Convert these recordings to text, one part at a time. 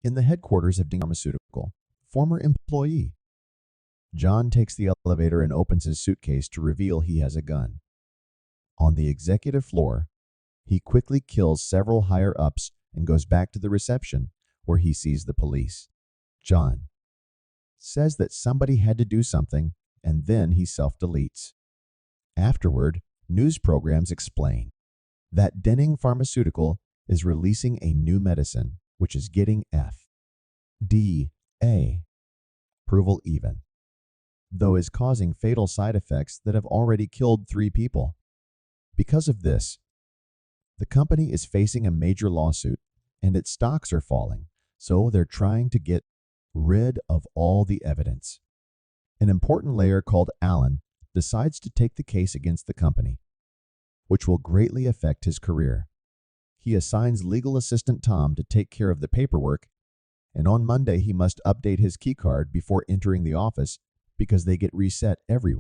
In the headquarters of Ding Pharmaceutical, former employee. John takes the elevator and opens his suitcase to reveal he has a gun. On the executive floor, he quickly kills several higher-ups and goes back to the reception, where he sees the police. John says that somebody had to do something, and then he self-deletes. Afterward, news programs explain that Denning Pharmaceutical is releasing a new medicine, which is getting FDA approval even, though is causing fatal side effects that have already killed 3 people. Because of this, the company is facing a major lawsuit, and its stocks are falling, so they're trying to get rid of all the evidence. An important lawyer called Alan decides to take the case against the company, which will greatly affect his career. He assigns legal assistant Tom to take care of the paperwork, and on Monday he must update his keycard before entering the office because they get reset every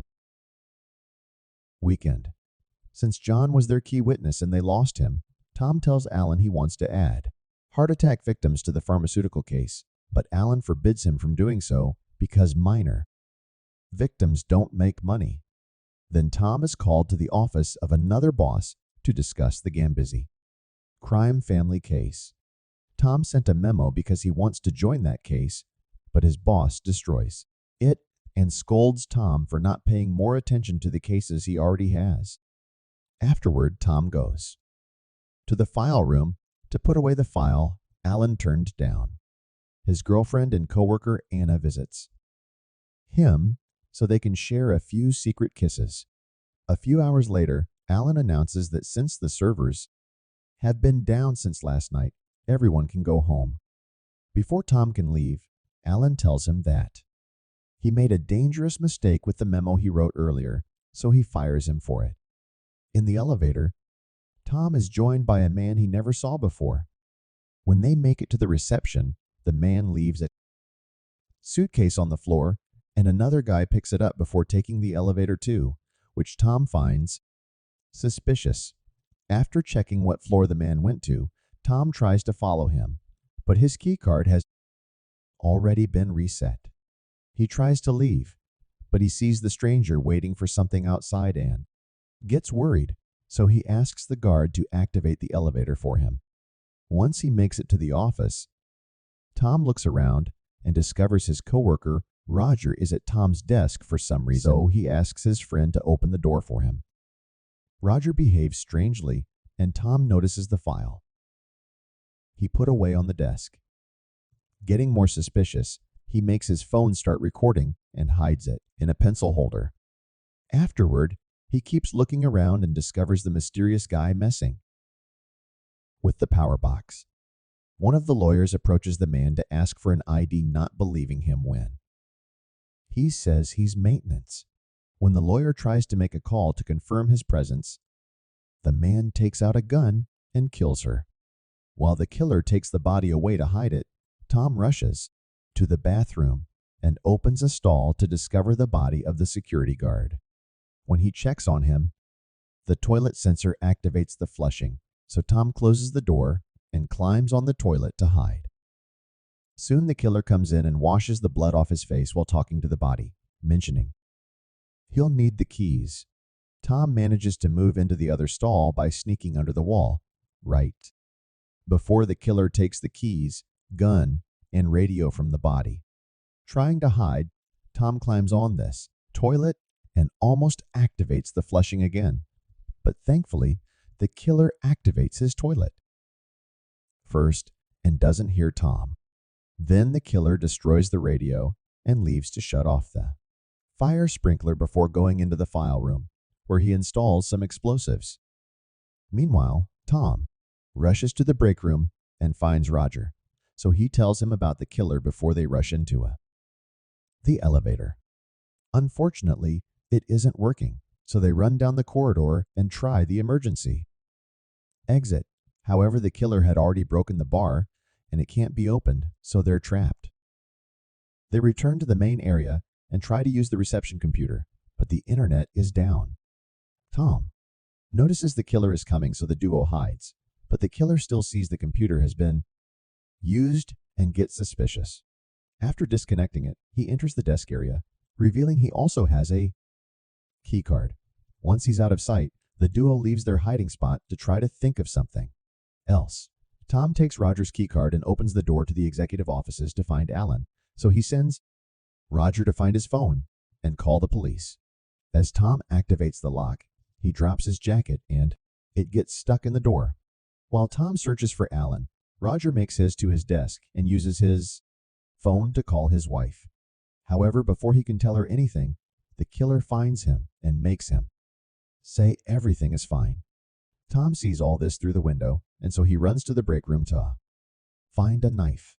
weekend. Since John was their key witness and they lost him, Tom tells Alan he wants to add heart attack victims to the pharmaceutical case, but Alan forbids him from doing so because minor victims don't make money. Then Tom is called to the office of another boss to discuss the Gambizzi crime family case. Tom sent a memo because he wants to join that case, but his boss destroys it and scolds Tom for not paying more attention to the cases he already has. Afterward, Tom goes to the file room to put away the file Alan turned down. His girlfriend and coworker Anna visits him so they can share a few secret kisses. A few hours later, Alan announces that since the servers have been down since last night, everyone can go home. Before Tom can leave, Alan tells him that he made a dangerous mistake with the memo he wrote earlier, so he fires him for it. In the elevator, Tom is joined by a man he never saw before. When they make it to the reception, the man leaves a suitcase on the floor, and another guy picks it up before taking the elevator too, which Tom finds suspicious. After checking what floor the man went to, Tom tries to follow him, but his keycard has already been reset. He tries to leave, but he sees the stranger waiting for something outside and gets worried, so he asks the guard to activate the elevator for him. Once he makes it to the office, Tom looks around and discovers his coworker Roger is at Tom's desk for some reason, so he asks his friend to open the door for him. Roger behaves strangely, and Tom notices the file he put away on the desk. Getting more suspicious, he makes his phone start recording and hides it in a pencil holder. Afterward, he keeps looking around and discovers the mysterious guy messing with the power box. One of the lawyers approaches the man to ask for an ID, not believing him when he says he's maintenance. When the lawyer tries to make a call to confirm his presence, the man takes out a gun and kills her. While the killer takes the body away to hide it, Tom rushes to the bathroom and opens a stall to discover the body of the security guard. When he checks on him, the toilet sensor activates the flushing, so Tom closes the door and climbs on the toilet to hide. Soon the killer comes in and washes the blood off his face while talking to the body, mentioning he'll need the keys. Tom manages to move into the other stall by sneaking under the wall, right before the killer takes the keys, gun, and radio from the body. Trying to hide, Tom climbs on this toilet and almost activates the flushing again. But thankfully, the killer activates his toilet first and doesn't hear Tom. Then the killer destroys the radio and leaves to shut off the fire sprinkler before going into the file room, where he installs some explosives. Meanwhile, Tom rushes to the break room and finds Roger, so he tells him about the killer before they rush into the elevator. Unfortunately, it isn't working, so they run down the corridor and try the emergency exit. However, the killer had already broken the bar, and it can't be opened, so they're trapped. They return to the main area and try to use the reception computer, but the internet is down. Tom notices the killer is coming, so the duo hides, but the killer still sees the computer has been used and gets suspicious. After disconnecting it, he enters the desk area, revealing he also has a keycard. Once he's out of sight, the duo leaves their hiding spot to try to think of something else. Tom takes Roger's keycard and opens the door to the executive offices to find Alan, so he sends Roger to find his phone and call the police. As Tom activates the lock, he drops his jacket and it gets stuck in the door. While Tom searches for Alan, Roger makes his to his desk and uses his phone to call his wife. However, before he can tell her anything, the killer finds him and makes him say everything is fine. Tom sees all this through the window, and so he runs to the break room to find a knife.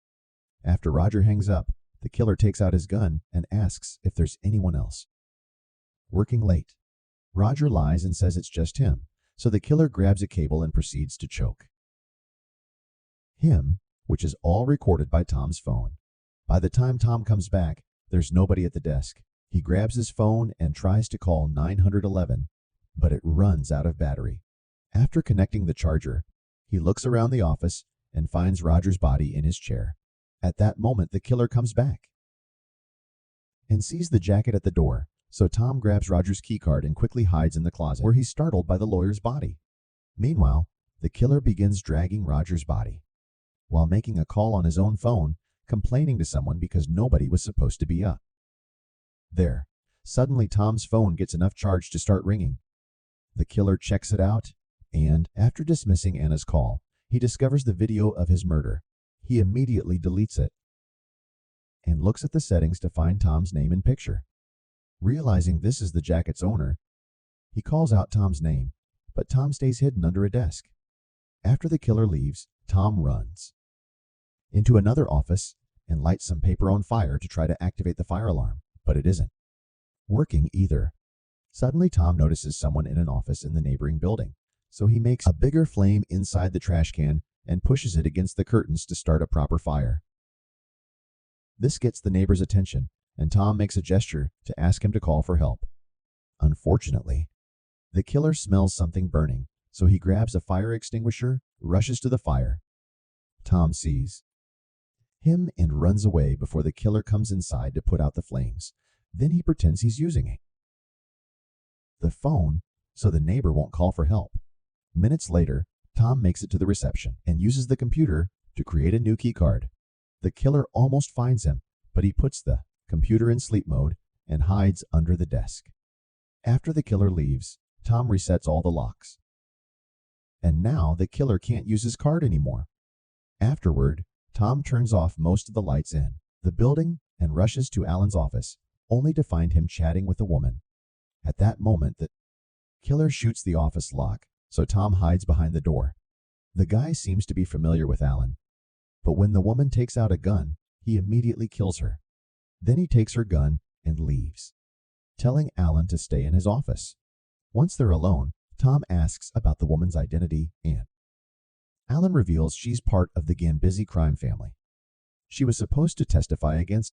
After Roger hangs up, the killer takes out his gun and asks if there's anyone else working late. Roger lies and says it's just him, so the killer grabs a cable and proceeds to choke him, which is all recorded by Tom's phone. By the time Tom comes back, there's nobody at the desk. He grabs his phone and tries to call 911, but it runs out of battery. After connecting the charger, he looks around the office and finds Roger's body in his chair. At that moment, the killer comes back and sees the jacket at the door, so Tom grabs Roger's keycard and quickly hides in the closet, where he's startled by the lawyer's body. Meanwhile, the killer begins dragging Roger's body while making a call on his own phone, complaining to someone because nobody was supposed to be up there. Suddenly, Tom's phone gets enough charge to start ringing. The killer checks it out, and after dismissing Anna's call, he discovers the video of his murder. He immediately deletes it and looks at the settings to find Tom's name and picture. Realizing this is the jacket's owner, he calls out Tom's name, but Tom stays hidden under a desk. After the killer leaves, Tom runs into another office and lights some paper on fire to try to activate the fire alarm, but it isn't working either. Suddenly, Tom notices someone in an office in the neighboring building, so he makes a bigger flame inside the trash can and pushes it against the curtains to start a proper fire. This gets the neighbor's attention, and Tom makes a gesture to ask him to call for help. Unfortunately, the killer smells something burning, so he grabs a fire extinguisher, rushes to the fire. Tom sees him and runs away before the killer comes inside to put out the flames. Then he pretends he's using the phone so the neighbor won't call for help. Minutes later, Tom makes it to the reception and uses the computer to create a new keycard. The killer almost finds him, but he puts the computer in sleep mode and hides under the desk. After the killer leaves, Tom resets all the locks. And now the killer can't use his card anymore. Afterward, Tom turns off most of the lights in the building and rushes to Alan's office, only to find him chatting with a woman. At that moment, the killer shoots the office lock, so Tom hides behind the door. The guy seems to be familiar with Alan, but when the woman takes out a gun, he immediately kills her. Then he takes her gun and leaves, telling Alan to stay in his office. Once they're alone, Tom asks about the woman's identity, and Alan reveals she's part of the Gambizzi crime family. She was supposed to testify against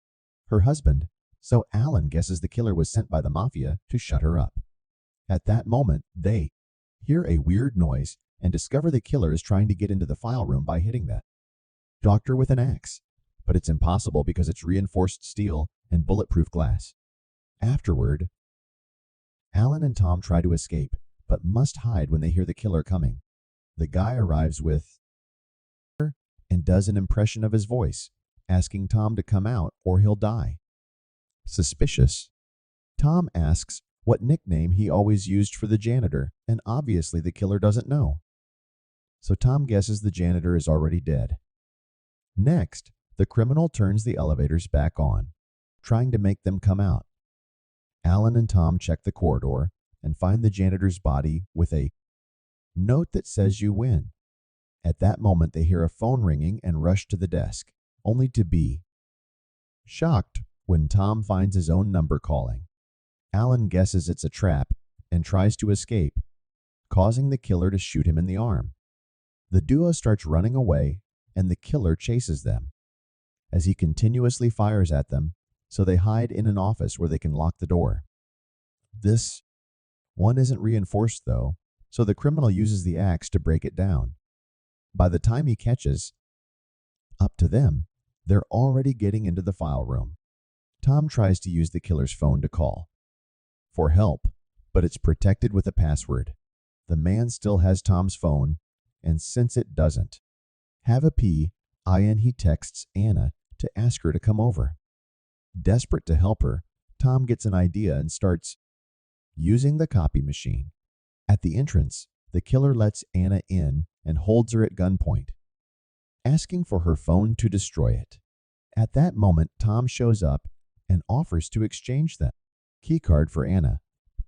her husband, so Alan guesses the killer was sent by the mafia to shut her up. At that moment, they hear a weird noise and discover the killer is trying to get into the file room by hitting the doctor with an axe, but it's impossible because it's reinforced steel and bulletproof glass. Afterward, Alan and Tom try to escape, but must hide when they hear the killer coming. The guy arrives with and does an impression of his voice, asking Tom to come out or he'll die. Suspicious, Tom asks what nickname he always used for the janitor, and obviously the killer doesn't know. So Tom guesses the janitor is already dead. Next, the criminal turns the elevators back on, trying to make them come out. Alan and Tom check the corridor and find the janitor's body with a note that says you win. At that moment, they hear a phone ringing and rush to the desk, only to be shocked when Tom finds his own number calling. Alan guesses it's a trap and tries to escape, causing the killer to shoot him in the arm. The duo starts running away, and the killer chases them as he continuously fires at them, so they hide in an office where they can lock the door. This one isn't reinforced, though, so the criminal uses the axe to break it down. By the time he catches up to them, They're already getting into the file room. Tom tries to use the killer's phone to call for help, but it's protected with a password. The man still has Tom's phone, and since it doesn't have a PIN, he texts Anna to ask her to come over. Desperate to help her, Tom gets an idea and starts using the copy machine. At the entrance, the killer lets Anna in and holds her at gunpoint, asking for her phone to destroy it. At that moment, Tom shows up and offers to exchange the keycard for Anna,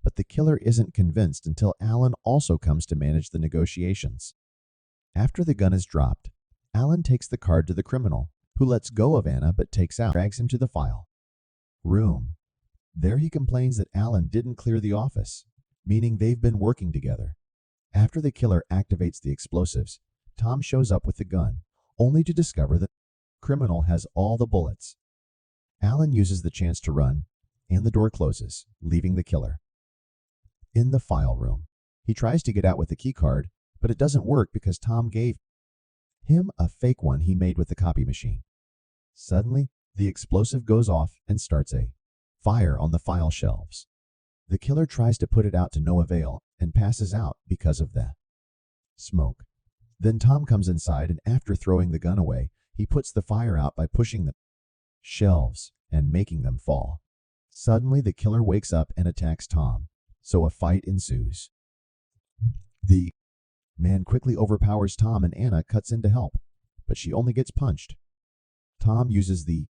but the killer isn't convinced until Alan also comes to manage the negotiations. After the gun is dropped, Alan takes the card to the criminal, who lets go of Anna but drags him to the file room. There he complains that Alan didn't clear the office, meaning they've been working together. After the killer activates the explosives, Tom shows up with the gun, only to discover that the criminal has all the bullets. Alan uses the chance to run, and the door closes, leaving the killer in the file room. He tries to get out with the keycard, but it doesn't work because Tom gave him a fake one he made with the copy machine. Suddenly, the explosive goes off and starts a fire on the file shelves. The killer tries to put it out to no avail and passes out because of the smoke. Then Tom comes inside, and after throwing the gun away, he puts the fire out by pushing the shelves and making them fall. Suddenly, the killer wakes up and attacks Tom, so a fight ensues. The man quickly overpowers Tom, and Anna cuts in to help, but she only gets punched. Tom uses the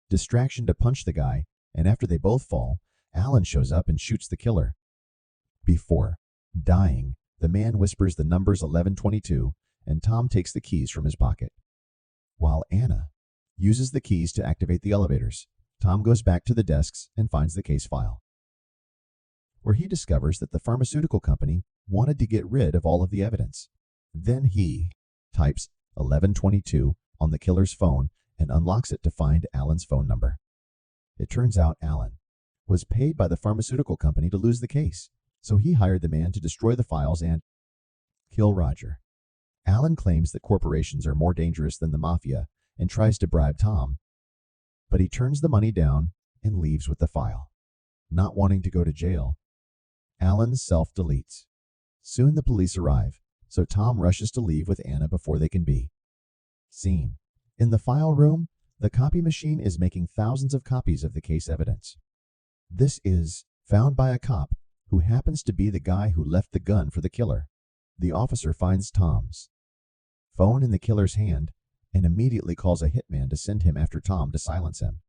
distraction to punch the guy, and after they both fall, Alan shows up and shoots the killer. Before dying, the man whispers the numbers 1122, and Tom takes the keys from his pocket. While Anna uses the keys to activate the elevators, Tom goes back to the desks and finds the case file, where he discovers that the pharmaceutical company wanted to get rid of all of the evidence. Then he types 1122 on the killer's phone and unlocks it to find Alan's phone number. It turns out Alan was paid by the pharmaceutical company to lose the case, so he hired the man to destroy the files and kill Roger. Alan claims that corporations are more dangerous than the mafia and tries to bribe Tom, but he turns the money down and leaves with the file. Not wanting to go to jail, Alan self-deletes. Soon the police arrive, so Tom rushes to leave with Anna before they can be seen. In the file room, the copy machine is making thousands of copies of the case evidence. This is found by a cop who happens to be the guy who left the gun for the killer. The officer finds Tom's phone in the killer's hand and immediately calls a hitman to send him after Tom to silence him.